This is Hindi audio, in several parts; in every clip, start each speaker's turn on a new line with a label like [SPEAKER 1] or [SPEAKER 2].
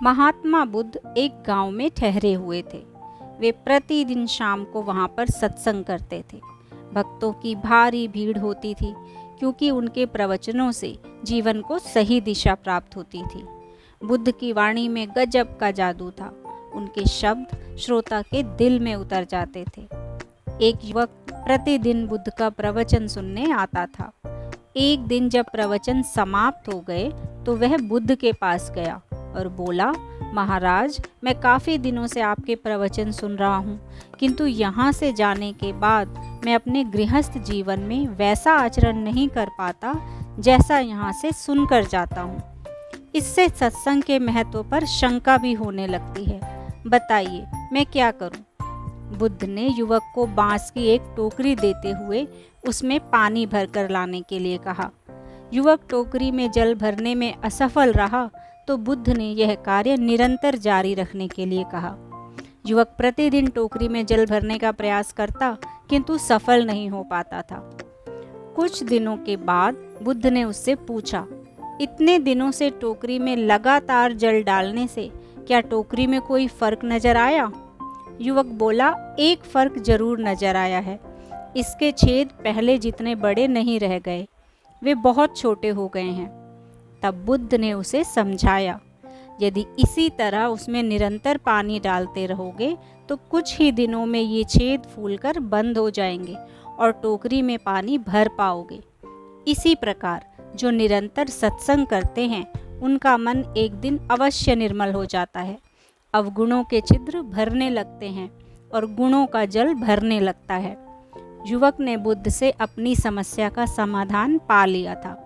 [SPEAKER 1] महात्मा बुद्ध एक गांव में ठहरे हुए थे। वे प्रतिदिन शाम को वहां पर सत्संग करते थे। भक्तों की भारी भीड़ होती थी क्योंकि उनके प्रवचनों से जीवन को सही दिशा प्राप्त होती थी। बुद्ध की वाणी में गजब का जादू था। उनके शब्द श्रोता के दिल में उतर जाते थे। एक युवक प्रतिदिन बुद्ध का प्रवचन सुनने आता था। एक दिन जब प्रवचन समाप्त हो गए तो वह बुद्ध के पास गया और बोला, महाराज, मैं काफ़ी दिनों से आपके प्रवचन सुन रहा हूँ, किंतु यहाँ से जाने के बाद मैं अपने गृहस्थ जीवन में वैसा आचरण नहीं कर पाता जैसा यहाँ से सुनकर जाता हूँ। इससे सत्संग के महत्व पर शंका भी होने लगती है। बताइए मैं क्या करूँ? बुद्ध ने युवक को बांस की एक टोकरी देते हुए उसमें पानी भरकर लाने के लिए कहा। युवक टोकरी में जल भरने में असफल रहा तो बुद्ध ने यह कार्य निरंतर जारी रखने के लिए कहा। युवक प्रतिदिन टोकरी में जल भरने का प्रयास करता किंतु सफल नहीं हो पाता था। कुछ दिनों के बाद बुद्ध ने उससे पूछा, इतने दिनों से टोकरी में लगातार जल डालने से क्या टोकरी में कोई फर्क नजर आया? युवक बोला, एक फर्क जरूर नजर आया है। इसके छेद पहले जितने बड़े नहीं रह गए, वे बहुत छोटे हो गए हैं। तब बुद्ध ने उसे समझाया, यदि इसी तरह उसमें निरंतर पानी डालते रहोगे तो कुछ ही दिनों में ये छेद फूलकर बंद हो जाएंगे और टोकरी में पानी भर पाओगे। इसी प्रकार जो निरंतर सत्संग करते हैं उनका मन एक दिन अवश्य निर्मल हो जाता है। अवगुणों के छिद्र भरने लगते हैं और गुणों का जल भरने लगता है। युवक ने बुद्ध से अपनी समस्या का समाधान पा लिया था।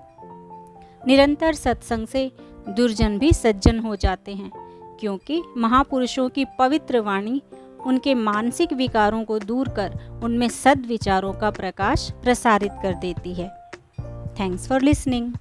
[SPEAKER 1] निरंतर सत्संग से दुर्जन भी सज्जन हो जाते हैं, क्योंकि महापुरुषों की पवित्र वाणी उनके मानसिक विकारों को दूर कर उनमें सद्विचारों का प्रकाश प्रसारित कर देती है। Thanks for listening.